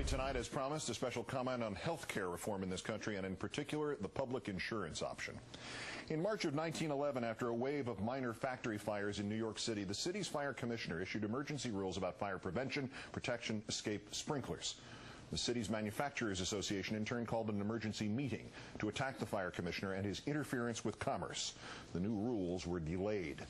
Finally tonight, as promised, a special comment on health care reform in this country, and in particular, the public insurance option. In March of 1911, after a wave of minor factory fires in New York City, the city's fire commissioner issued emergency rules about fire prevention, protection, escape sprinklers. The city's Manufacturers Association in turn called an emergency meeting to attack the fire commissioner and his interference with commerce. The new rules were delayed.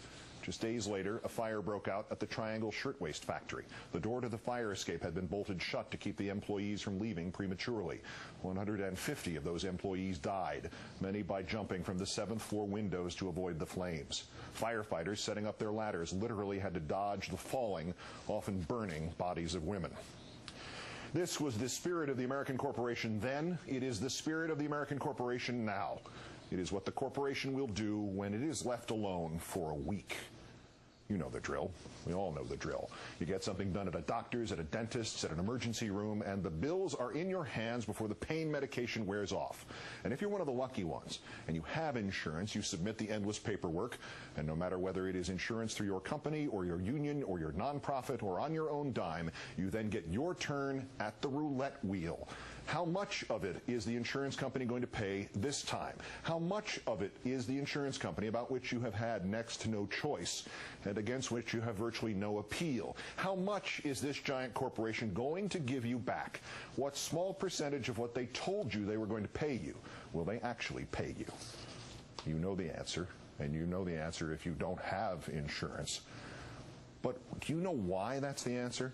Just days later, a fire broke out at the Triangle Shirtwaist Factory. The door to the fire escape had been bolted shut to keep the employees from leaving prematurely. 150 of those employees died, many by jumping from the 7th floor windows to avoid the flames. Firefighters setting up their ladders literally had to dodge the falling, often burning bodies of women. This was the spirit of the American corporation then. It is the spirit of the American corporation now. It is what the corporation will do when it is left alone for a week. You know the drill. We all know the drill. You get something done at a doctor's, at a dentist's, at an emergency room, and the bills are in your hands before the pain medication wears off. And if you're one of the lucky ones and you have insurance, you submit the endless paperwork, and no matter whether it is insurance through your company or your union or your nonprofit or on your own dime, you then get your turn at the roulette wheel. How much of it is the insurance company going to pay this time? How much of it is the insurance company about which you have had next to no choice and against which you have virtually no appeal? How much is this giant corporation going to give you back? What small percentage of what they told you they were going to pay you will they actually pay you? You know the answer, and you know the answer if you don't have insurance. But do you know why that's the answer?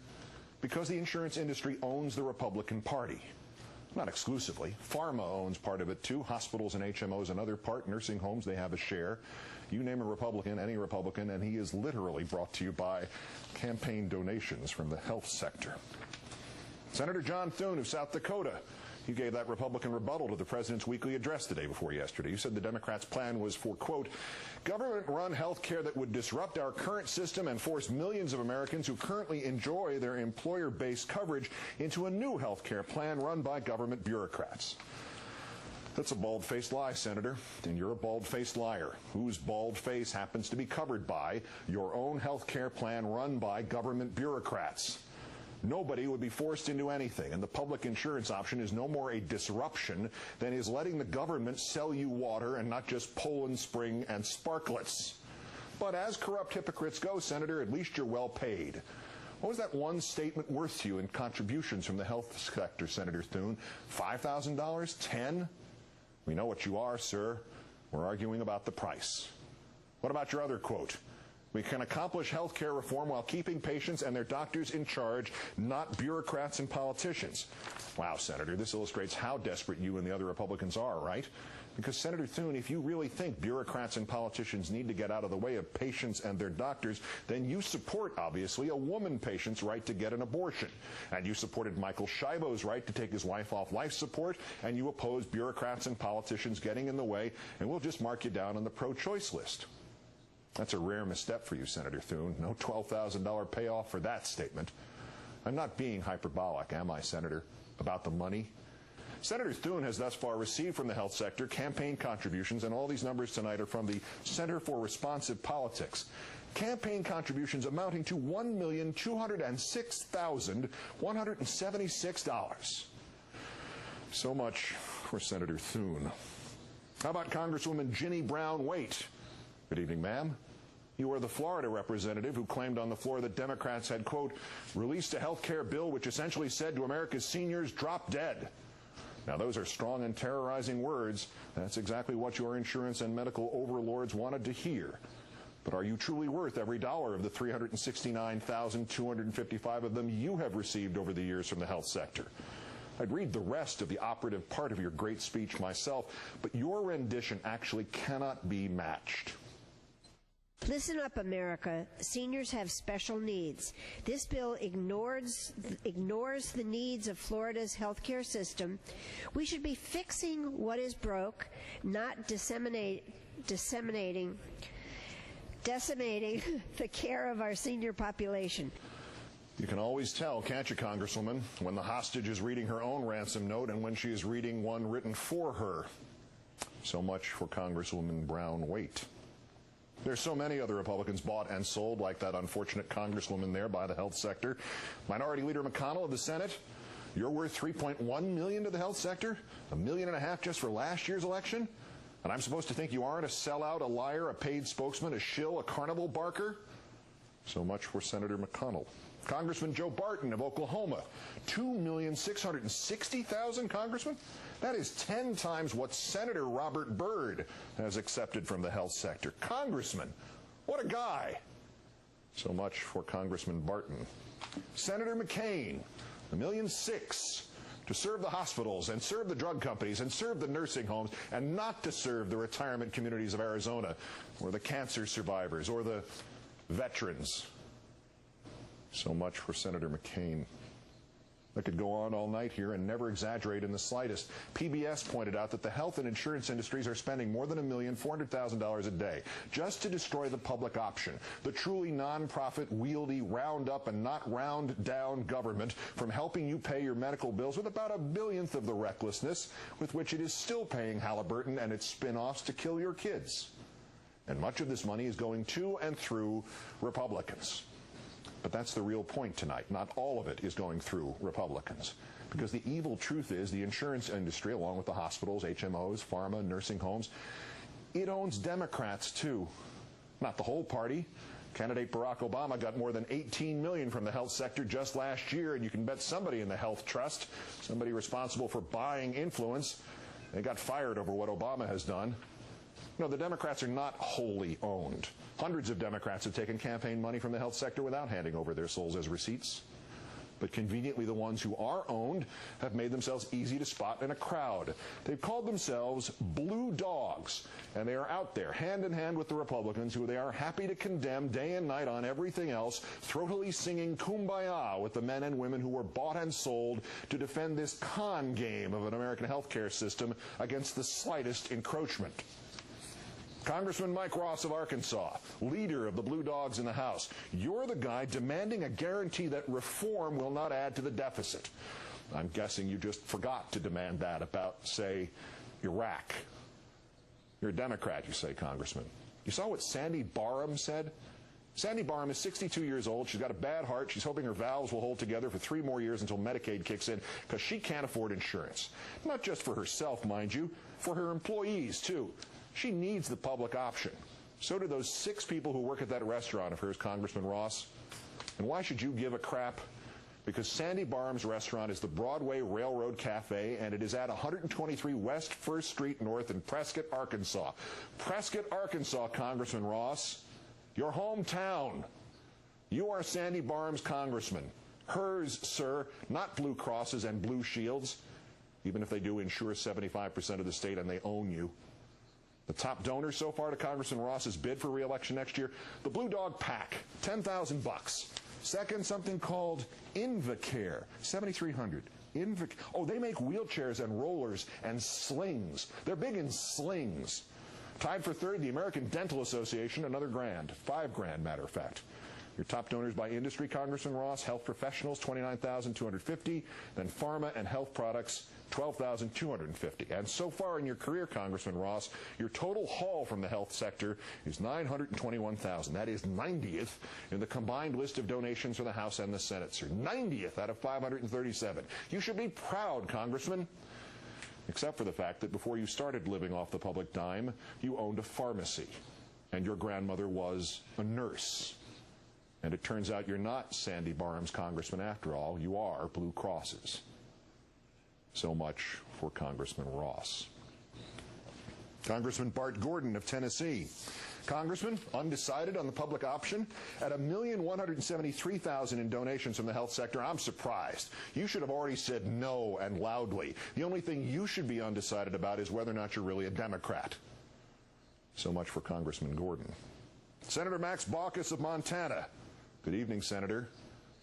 Because the insurance industry owns the Republican Party. Not exclusively. Pharma owns part of it, too. Hospitals and HMOs another part. Nursing homes, they have a share. You name a Republican, any Republican, and he is literally brought to you by campaign donations from the health sector. Senator John Thune of South Dakota, you gave that Republican rebuttal to the president's weekly address the day before yesterday. You said the Democrats' plan was for, quote, government-run health care that would disrupt our current system and force millions of Americans who currently enjoy their employer-based coverage into a new health care plan run by government bureaucrats. That's a bald-faced lie, Senator, and you're a bald-faced liar, whose bald face happens to be covered by your own health care plan run by government bureaucrats. Nobody would be forced into anything, and the public insurance option is no more a disruption than is letting the government sell you water and not just Poland Spring and Sparklets. But as corrupt hypocrites go, Senator, at least you're well paid. What was that one statement worth to you in contributions from the health sector, Senator Thune? $5,000? $10,000? We know what you are, sir. We're arguing about the price. What about your other quote? We can accomplish health care reform while keeping patients and their doctors in charge, not bureaucrats and politicians. Wow, Senator, this illustrates how desperate you and the other Republicans are, right? Because, Senator Thune, if you really think bureaucrats and politicians need to get out of the way of patients and their doctors, then you support, obviously, a woman patient's right to get an abortion. And you supported Michael Schiavo's right to take his wife off life support, and you oppose bureaucrats and politicians getting in the way, and we'll just mark you down on the pro-choice list. That's a rare misstep for you, Senator Thune. No $12,000 payoff for that statement. I'm not being hyperbolic, am I, Senator, about the money? Senator Thune has thus far received from the health sector campaign contributions, and all these numbers tonight are from the Center for Responsive Politics. Campaign contributions amounting to $1,206,176. So much for Senator Thune. How about Congresswoman Ginny Brown-Waite? Good evening, ma'am. You are the Florida representative who claimed on the floor that Democrats had, quote, released a health care bill which essentially said to America's seniors, drop dead. Now, those are strong and terrorizing words. That's exactly what your insurance and medical overlords wanted to hear. But are you truly worth every dollar of the $369,255 of them you have received over the years from the health sector? I'd read the rest of the operative part of your great speech myself, but your rendition actually cannot be matched. Listen up, America. Seniors have special needs. This bill ignores the needs of Florida's healthcare system. We should be fixing what is broke, not decimating the care of our senior population. You can always tell, can't you, Congresswoman, when the hostage is reading her own ransom note and when she is reading one written for her. So much for Congresswoman Brown-Waite. There's so many other Republicans bought and sold, like that unfortunate congresswoman there by the health sector. Minority Leader McConnell of the Senate, You're worth $3.1 million to the health sector, $1.5 million just for last year's election, and I'm supposed to think you aren't a sellout, a liar, a paid spokesman, a shill, a carnival barker? So much for Senator McConnell. Congressman Joe Barton of Oklahoma, 2,660,000 congressmen? That is 10 times what Senator Robert Byrd has accepted from the health sector. Congressman, what a guy. So much for Congressman Barton. Senator McCain, $1.6 million to serve the hospitals and serve the drug companies and serve the nursing homes and not to serve the retirement communities of Arizona or the cancer survivors or the veterans. So much for Senator McCain. I could go on all night here and never exaggerate in the slightest. PBS pointed out that the health and insurance industries are spending more than $1,400,000 a day just to destroy the public option, the truly nonprofit, wieldy, round up and not round down government from helping you pay your medical bills with about a billionth of the recklessness with which it is still paying Halliburton and its spin-offs to kill your kids. And much of this money is going to and through Republicans. But that's the real point tonight. Not all of it is going through Republicans. Because the evil truth is the insurance industry, along with the hospitals, HMOs, pharma, nursing homes, it owns Democrats too. Not the whole party. Candidate Barack Obama got more than $18 million from the health sector just last year, and you can bet somebody in the health trust, somebody responsible for buying influence, they got fired over what Obama has done. No, the Democrats are not wholly owned. Hundreds of Democrats have taken campaign money from the health sector without handing over their souls as receipts. But conveniently, the ones who are owned have made themselves easy to spot in a crowd. They've called themselves Blue Dogs, and they are out there, hand in hand with the Republicans, who they are happy to condemn day and night on everything else, throatily singing Kumbaya with the men and women who were bought and sold to defend this con game of an American healthcare system against the slightest encroachment. Congressman Mike Ross of Arkansas, leader of the Blue Dogs in the House, you're the guy demanding a guarantee that reform will not add to the deficit. I'm guessing you just forgot to demand that about, say, Iraq. You're a Democrat, you say, Congressman. You saw what Sandy Barham said? Sandy Barham is 62 years old. She's got a bad heart. She's hoping her valves will hold together for 3 more years until Medicaid kicks in because she can't afford insurance. Not just for herself, mind you, for her employees, too. She needs the public option. So do those 6 people who work at that restaurant of hers, Congressman Ross. And why should you give a crap? Because Sandy Barham's restaurant is the Broadway Railroad Cafe, and it is at 123 West 1st Street North in Prescott, Arkansas. Prescott, Arkansas, Congressman Ross. Your hometown. You are Sandy Barham's congressman. Hers, sir, not Blue Crosses and Blue Shields, even if they do insure 75% of the state and they own you. The top donor so far to Congressman Ross's bid for re-election next year, the Blue Dog PAC, $10,000. Second, something called Invacare, $7,300. Oh, they make wheelchairs and rollers and slings. They're big in slings. Tied for third, the American Dental Association, another grand, $5,000, matter of fact. Your top donors by industry, Congressman Ross, health professionals, $29,250, then pharma and health products, $12,250. And so far in your career, Congressman Ross, your total haul from the health sector is $921,000. That is 90th in the combined list of donations for the House and the Senate, sir. 90th out of 537. You should be proud, Congressman. Except for the fact that before you started living off the public dime, you owned a pharmacy, and your grandmother was a nurse. And it turns out you're not Sandy Barham's congressman after all. You are Blue Crosses. So much for Congressman Ross. Congressman Bart Gordon of Tennessee. Congressman, undecided on the public option. At $1,173,000 in donations from the health sector, I'm surprised. You should have already said no and loudly. The only thing you should be undecided about is whether or not you're really a Democrat. So much for Congressman Gordon. Senator Max Baucus of Montana. Good evening, Senator.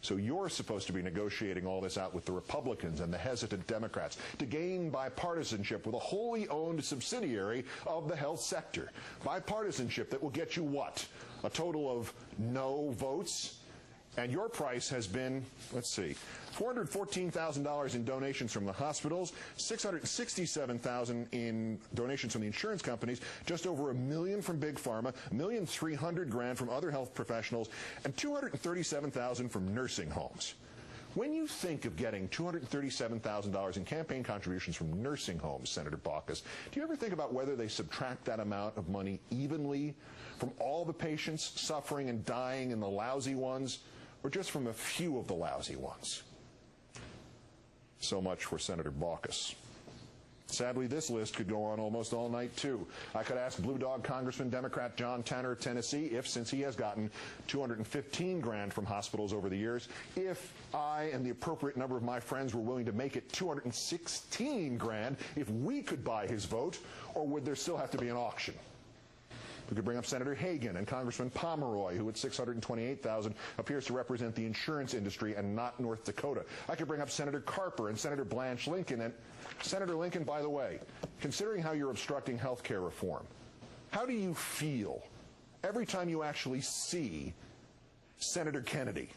So you're supposed to be negotiating all this out with the Republicans and the hesitant Democrats to gain bipartisanship with a wholly owned subsidiary of the health sector. Bipartisanship that will get you what? A total of no votes? And your price has been, let's see, $414,000 in donations from the hospitals, $667,000 in donations from the insurance companies, just over $1 million from Big Pharma, $1,300,000 from other health professionals, and $237,000 from nursing homes. When you think of getting $237,000 in campaign contributions from nursing homes, Senator Baucus, do you ever think about whether they subtract that amount of money evenly from all the patients suffering and dying and the lousy ones, or just from a few of the lousy ones? So much for Senator Baucus. Sadly, this list could go on almost all night, too. I could ask Blue Dog Congressman Democrat John Tanner of Tennessee if, since he has gotten $215 grand from hospitals over the years, if I and the appropriate number of my friends were willing to make it $216 grand, if we could buy his vote, or would there still have to be an auction? We could bring up Senator Hagan and Congressman Pomeroy, who at $628,000 appears to represent the insurance industry and not North Dakota. I could bring up Senator Carper and Senator Blanche Lincoln. And Senator Lincoln, by the way, considering how you're obstructing health care reform, how do you feel every time you actually see Senator Kennedy?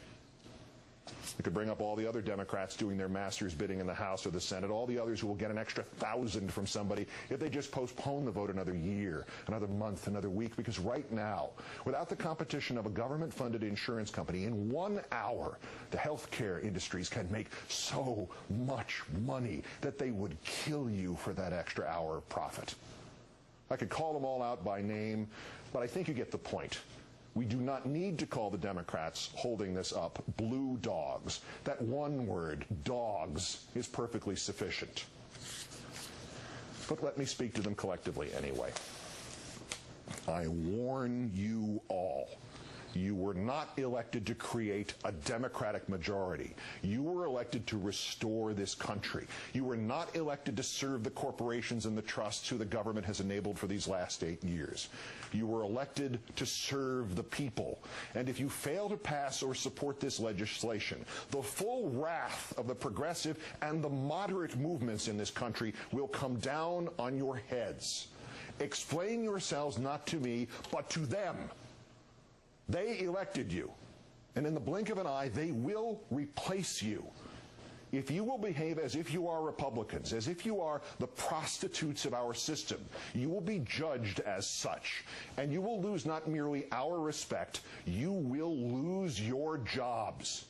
We could bring up all the other Democrats doing their master's bidding in the House or the Senate, all the others who will get an extra 1,000 from somebody if they just postpone the vote another year, another month, another week. Because right now, without the competition of a government-funded insurance company, in 1 hour, the healthcare industries can make so much money that they would kill you for that extra hour of profit. I could call them all out by name, but I think you get the point. We do not need to call the Democrats holding this up blue dogs. That one word, dogs, is perfectly sufficient. But let me speak to them collectively anyway. I warn you all. You were not elected to create a Democratic majority. You were elected to restore this country. You were not elected to serve the corporations and the trusts who the government has enabled for these last 8 years. You were elected to serve the people. And if you fail to pass or support this legislation, the full wrath of the progressive and the moderate movements in this country will come down on your heads. Explain yourselves not to me, but to them. They elected you, and in the blink of an eye, they will replace you. If you will behave as if you are Republicans, as if you are the prostitutes of our system, you will be judged as such, and you will lose not merely our respect, you will lose your jobs.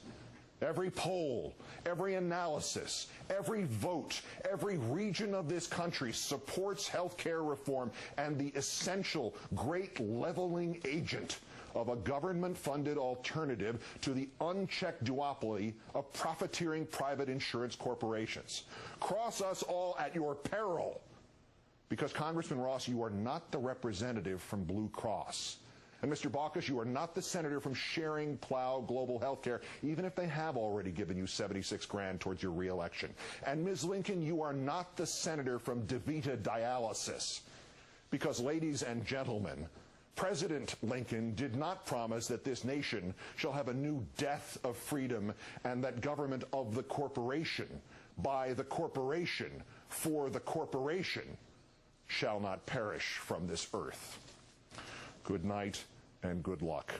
Every poll, every analysis, every vote, every region of this country supports health care reform and the essential great leveling agent of a government-funded alternative to the unchecked duopoly of profiteering private insurance corporations. Cross us all at your peril, because, Congressman Ross, you are not the representative from Blue Cross. And Mr. Baucus, you are not the senator from Sharing Plow Global Healthcare, even if they have already given you 76 grand towards your reelection. And Ms. Lincoln, you are not the senator from DeVita Dialysis, because, ladies and gentlemen, President Lincoln did not promise that this nation shall have a new death of freedom and that government of the corporation, by the corporation, for the corporation, shall not perish from this earth. Good night and good luck.